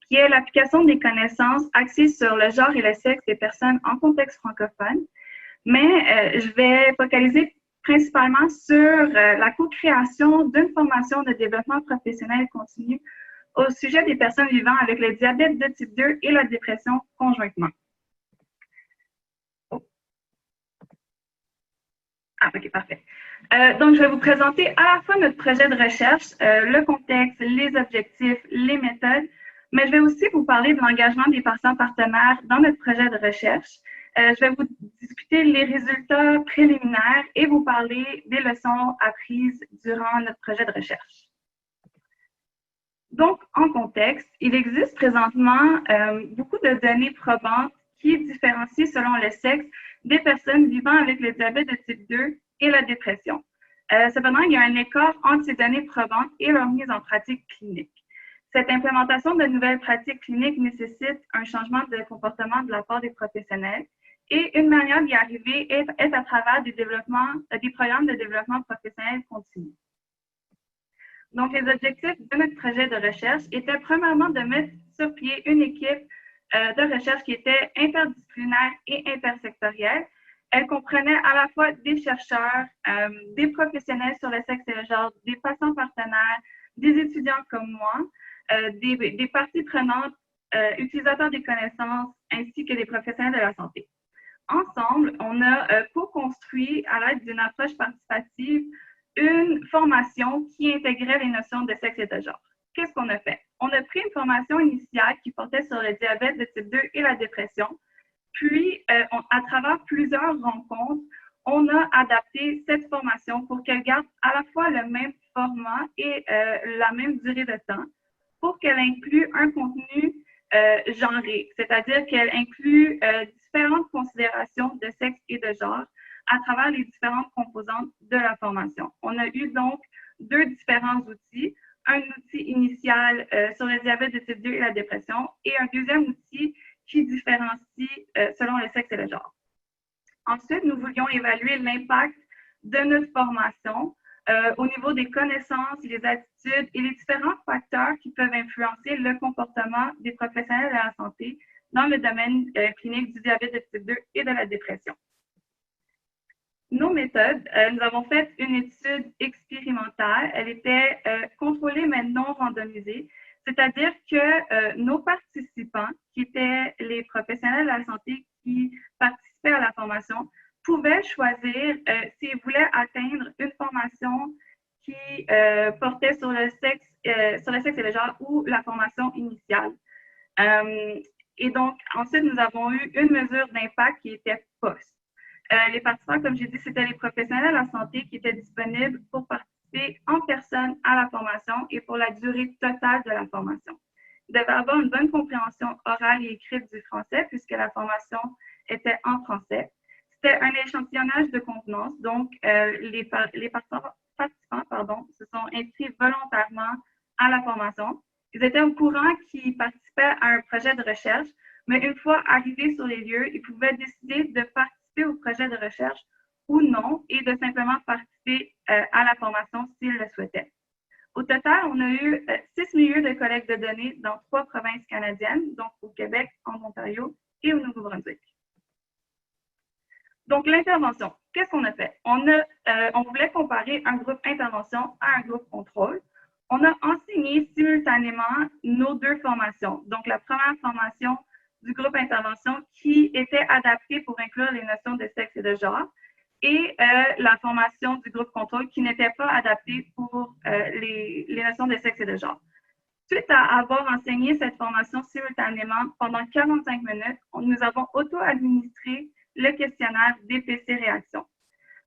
qui est l'application des connaissances axées sur le genre et le sexe des personnes en contexte francophone. Mais je vais focaliser principalement sur la co-création d'une formation de développement professionnel continu au sujet des personnes vivant avec le diabète de type 2 et la dépression conjointement. Ok, parfait. Donc, je vais vous présenter à la fois notre projet de recherche, le contexte, les objectifs, les méthodes, mais je vais aussi vous parler de l'engagement des patients partenaires dans notre projet de recherche. Je vais vous discuter les résultats préliminaires et vous parler des leçons apprises durant notre projet de recherche. Donc, en contexte, il existe présentement beaucoup de données probantes qui différencient selon le sexe des personnes vivant avec le diabète de type 2 et la dépression. Cependant, il y a un écart entre ces données probantes et leur mise en pratique clinique. Cette implémentation de nouvelles pratiques cliniques nécessite un changement de comportement de la part des professionnels et une manière d'y arriver est à travers des programmes de développement professionnel continu. Donc, les objectifs de notre projet de recherche étaient premièrement de mettre sur pied une équipe de recherche qui était interdisciplinaire et intersectorielle. Elle comprenait à la fois des chercheurs, des professionnels sur le sexe et le genre, des patients partenaires, des étudiants comme moi, des parties prenantes, utilisateurs des connaissances, ainsi que des professionnels de la santé. Ensemble, on a co-construit à l'aide d'une approche participative une formation qui intégrait les notions de sexe et de genre. Qu'est-ce qu'on a fait? On a pris une formation initiale qui portait sur le diabète de type 2 et la dépression. Puis, à travers plusieurs rencontres, on a adapté cette formation pour qu'elle garde à la fois le même format et la même durée de temps, pour qu'elle inclue un contenu genré, c'est-à-dire qu'elle inclut différentes considérations de sexe et de genre à travers les différentes composantes de la formation. On a eu donc deux différents outils, un outil initial sur le diabète de type 2 et la dépression et un deuxième outil qui différencie selon le sexe et le genre. Ensuite, nous voulions évaluer l'impact de notre formation au niveau des connaissances, les attitudes et les différents facteurs qui peuvent influencer le comportement des professionnels de la santé dans le domaine clinique du diabète de type 2 et de la dépression. Nos méthodes, nous avons fait une étude expérimentale. Elle était contrôlée mais non randomisée, c'est-à-dire que nos participants, qui étaient les professionnels de la santé qui participaient à la formation, pouvaient choisir s'ils voulaient atteindre une formation qui portait sur le sexe et le genre ou la formation initiale. Et donc, ensuite, nous avons eu une mesure d'impact qui était post. Les participants, comme j'ai dit, c'était les professionnels de la santé qui étaient disponibles pour participer en personne à la formation et pour la durée totale de la formation. Ils devaient avoir une bonne compréhension orale et écrite du français puisque la formation était en français. C'était un échantillonnage de contenance, donc les participants se sont inscrits volontairement à la formation. Ils étaient au courant qu'ils participaient à un projet de recherche, mais une fois arrivés sur les lieux, ils pouvaient décider de participer au projet de recherche ou non et de simplement participer à la formation s'ils le souhaitaient. Au total, on a eu 6 milieux de collecte de données dans 3 provinces canadiennes, donc au Québec, en Ontario et au Nouveau-Brunswick. Donc, l'intervention, qu'est-ce qu'on a fait? On voulait comparer un groupe intervention à un groupe contrôle. On a enseigné simultanément nos deux formations. Donc, la première formation du groupe intervention qui était adaptée pour inclure les notions de sexe et de genre et la formation du groupe contrôle qui n'était pas adaptée pour les notions de sexe et de genre. Suite à avoir enseigné cette formation simultanément pendant 45 minutes, nous avons auto-administré le questionnaire DPC Réaction.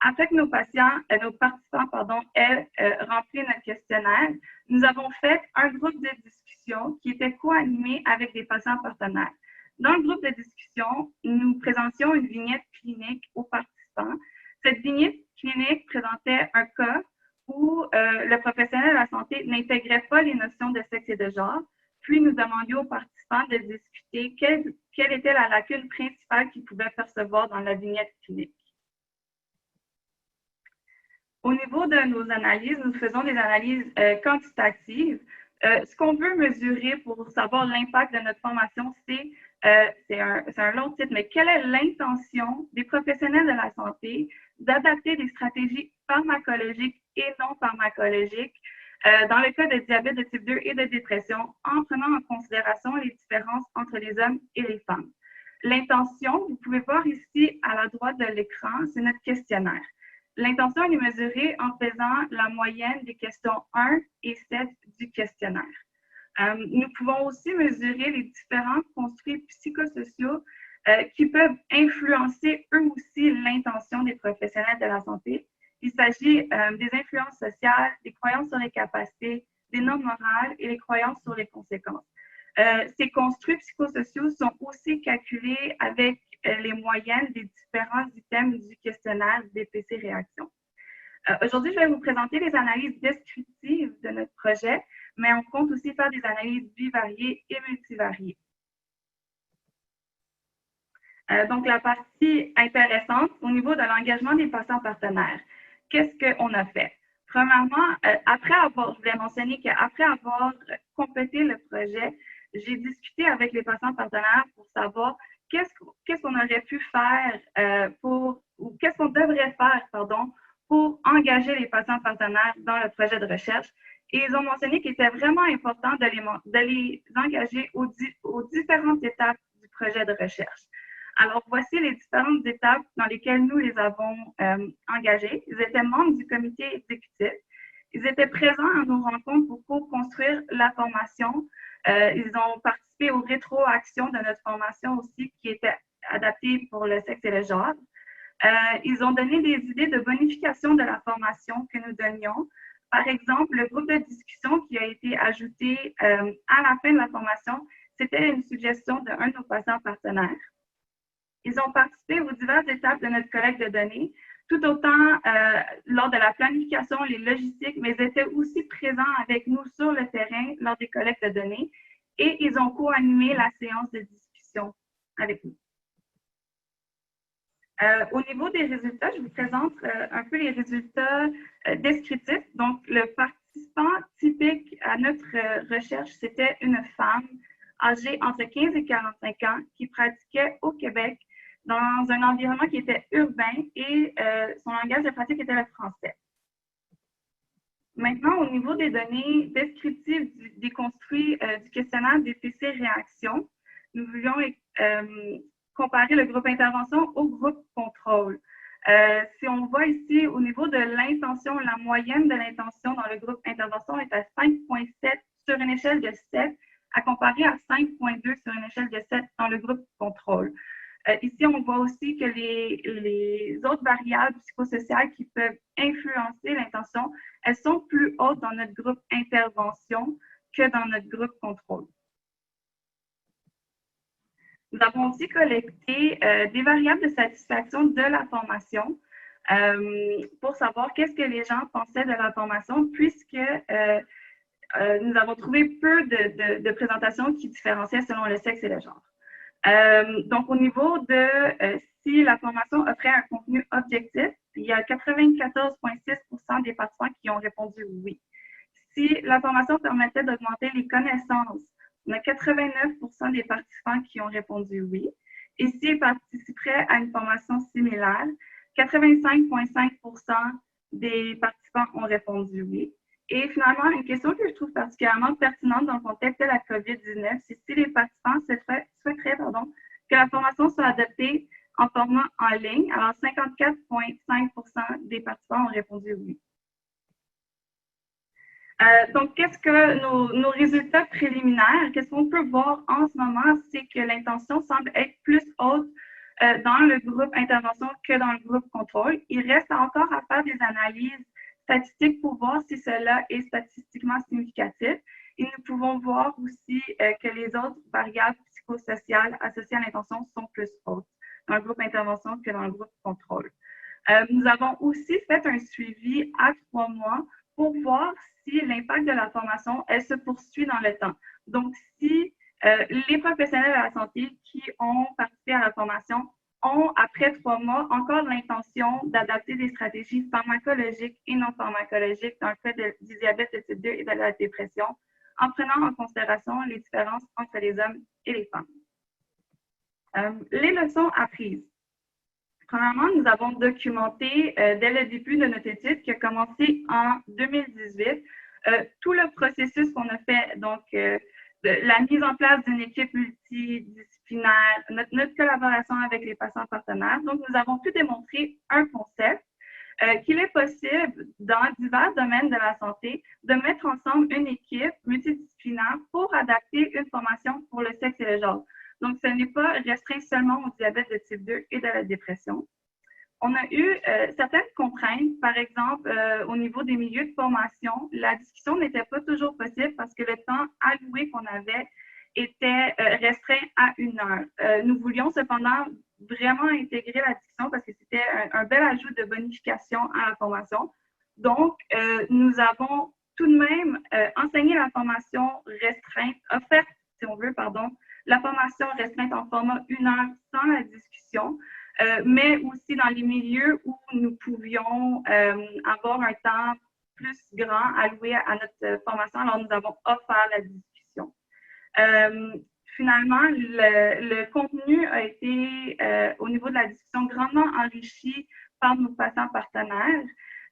Après que nos participants aient rempli notre questionnaire, nous avons fait un groupe de discussion qui était co-animé avec des patients partenaires. Dans le groupe de discussion, nous présentions une vignette clinique aux participants. Cette vignette clinique présentait un cas où le professionnel de la santé n'intégrait pas les notions de sexe et de genre, puis nous demandions aux participants de discuter quelle était la lacune principale qu'ils pouvaient percevoir dans la vignette clinique. Au niveau de nos analyses, nous faisons des analyses quantitatives. Ce qu'on veut mesurer pour savoir l'impact de notre formation, c'est un long titre, mais quelle est l'intention des professionnels de la santé d'adapter des stratégies pharmacologiques et non pharmacologiques dans le cas de diabète de type 2 et de dépression, en prenant en considération les différences entre les hommes et les femmes. L'intention, vous pouvez voir ici à la droite de l'écran, c'est notre questionnaire. L'intention est mesurée en faisant la moyenne des questions 1 et 7 du questionnaire. Nous pouvons aussi mesurer les différents construits psychosociaux qui peuvent influencer eux aussi l'intention des professionnels de la santé. Il s'agit des influences sociales, des croyances sur les capacités, des normes morales et les croyances sur les conséquences. Ces construits psychosociaux sont aussi calculés avec les moyennes des différents items du questionnaire DPC Réaction. Aujourd'hui, je vais vous présenter les analyses descriptives de notre projet, mais on compte aussi faire des analyses bivariées et multivariées. Donc, la partie intéressante au niveau de l'engagement des patients partenaires. Qu'est-ce qu'on a fait? Premièrement, je voulais mentionner qu'après avoir complété le projet, j'ai discuté avec les patients partenaires pour savoir qu'est-ce qu'on aurait pu faire ou qu'est-ce qu'on devrait faire, pardon, pour engager les patients partenaires dans le projet de recherche. Et ils ont mentionné qu'il était vraiment important de les engager aux différentes étapes du projet de recherche. Alors, voici les différentes étapes dans lesquelles nous les avons engagés. Ils étaient membres du comité exécutif. Ils étaient présents à nos rencontres pour co-construire la formation. Ils ont participé aux rétroactions de notre formation aussi, qui était adaptée pour le sexe et le genre. Ils ont donné des idées de bonification de la formation que nous donnions. Par exemple, le groupe de discussion qui a été ajouté à la fin de la formation, c'était une suggestion d'un de nos patients partenaires. Ils ont participé aux diverses étapes de notre collecte de données, tout autant lors de la planification, les logistiques, mais ils étaient aussi présents avec nous sur le terrain lors des collectes de données et ils ont co-animé la séance de discussion avec nous. Au niveau des résultats, je vous présente un peu les résultats descriptifs. Donc, le participant typique à notre recherche, c'était une femme âgée entre 15 et 45 ans qui pratiquait au Québec dans un environnement qui était urbain et son langage de pratique était le français. Maintenant, au niveau des données descriptives déconstruites du questionnaire DPC Réaction, nous voulions comparer le groupe intervention au groupe contrôle. Si on voit ici, au niveau de l'intention, la moyenne de l'intention dans le groupe intervention est à 5,7 sur une échelle de 7, à comparer à 5,2 sur une échelle de 7 dans le groupe contrôle. Ici, on voit aussi que les autres variables psychosociales qui peuvent influencer l'intention, elles sont plus hautes dans notre groupe intervention que dans notre groupe contrôle. Nous avons aussi collecté des variables de satisfaction de la formation pour savoir qu'est-ce que les gens pensaient de la formation, puisque nous avons trouvé peu de présentations qui différenciaient selon le sexe et le genre. Donc, au niveau de si la formation offrait un contenu objectif, il y a 94,6% des participants qui ont répondu oui. Si la formation permettait d'augmenter les connaissances, on a 89% des participants qui ont répondu oui. Et s'ils participeraient à une formation similaire, 85,5% des participants ont répondu oui. Et finalement, une question que je trouve particulièrement pertinente dans le contexte de la COVID-19, c'est si les participants souhaiteraient que la formation soit adoptée en format en ligne. Alors, 54,5% des participants ont répondu oui. Donc, qu'est-ce que nos résultats préliminaires, qu'est-ce qu'on peut voir en ce moment, c'est que l'intention semble être plus haute dans le groupe intervention que dans le groupe contrôle. Il reste encore à faire des analyses statistiques pour voir si cela est statistiquement significatif. Et nous pouvons voir aussi que les autres variables psychosociales associées à l'intention sont plus hautes dans le groupe intervention que dans le groupe contrôle. Nous avons aussi fait un suivi à 3 mois pour voir si l'impact de la formation, elle se poursuit dans le temps. Donc, si les professionnels de la santé qui ont participé à la formation ont, après 3 mois, encore l'intention d'adapter des stratégies pharmacologiques et non pharmacologiques dans le cas du diabète de type 2 et de la dépression, en prenant en considération les différences entre les hommes et les femmes. Les leçons apprises. Premièrement, nous avons documenté dès le début de notre étude qui a commencé en 2018 tout le processus qu'on a fait, donc la mise en place d'une équipe multidisciplinaire, notre collaboration avec les patients partenaires. Donc, nous avons pu démontrer un concept qu'il est possible dans divers domaines de la santé de mettre ensemble une équipe multidisciplinaire pour adapter une formation pour le sexe et le genre. Donc, ce n'est pas restreint seulement au diabète de type 2 et de la dépression. On a eu certaines contraintes, par exemple, au niveau des milieux de formation, la discussion n'était pas toujours possible parce que le temps alloué qu'on avait était restreint à 1 heure. Nous voulions cependant vraiment intégrer la discussion parce que c'était un bel ajout de bonification à la formation. Donc, nous avons tout de même enseigné la formation restreinte, offerte, si on veut, pardon, la formation restreinte en format 1 heure sans la discussion, mais aussi dans les milieux où nous pouvions avoir un temps plus grand alloué à notre formation. Alors, nous avons offert la discussion. Finalement, le contenu a été, au niveau de la discussion, grandement enrichi par nos patients partenaires.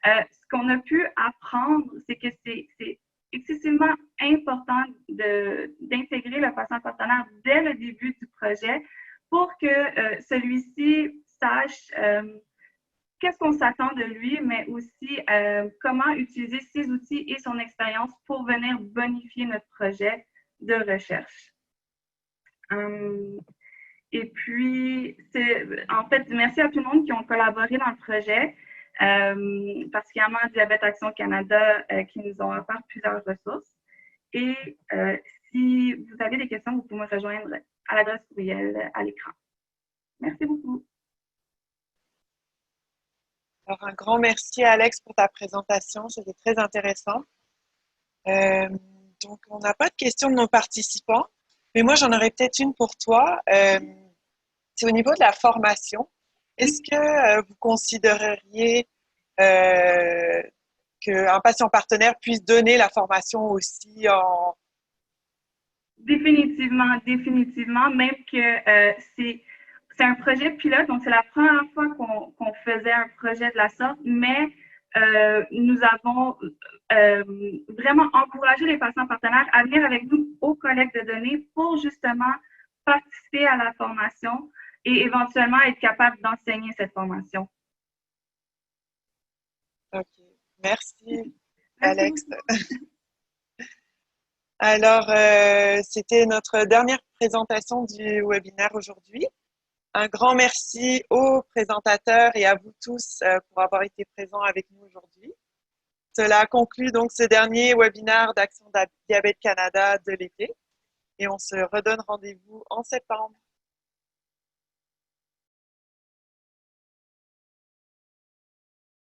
Ce qu'on a pu apprendre, c'est que c'est excessivement important d'intégrer le patient partenaire dès le début du projet pour que celui-ci sache qu'est-ce qu'on s'attend de lui, mais aussi comment utiliser ses outils et son expérience pour venir bonifier notre projet de recherche. Et puis, en fait, merci à tout le monde qui ont collaboré dans le projet, particulièrement à Diabète Action Canada qui nous ont offert plusieurs ressources. Et si vous avez des questions, vous pouvez me rejoindre à l'adresse courriel à l'écran. Merci beaucoup. Alors, un grand merci Alex pour ta présentation, c'était très intéressant. Donc, on n'a pas de questions de nos participants. Mais moi, j'en aurais peut-être une pour toi. C'est au niveau de la formation. Est-ce que vous considéreriez qu'un patient partenaire puisse donner la formation aussi en... Définitivement, définitivement. Même que c'est un projet pilote, donc c'est la première fois qu'on faisait un projet de la sorte, mais nous avons vraiment encouragé les patients partenaires à venir avec nous aux collectes de données pour justement participer à la formation et éventuellement être capable d'enseigner cette formation. Ok, merci Alex. Alors, c'était notre dernière présentation du webinaire aujourd'hui. Un grand merci aux présentateurs et à vous tous pour avoir été présents avec nous aujourd'hui. Cela conclut donc ce dernier webinaire d'Action Diabète Canada de l'été et on se redonne rendez-vous en septembre.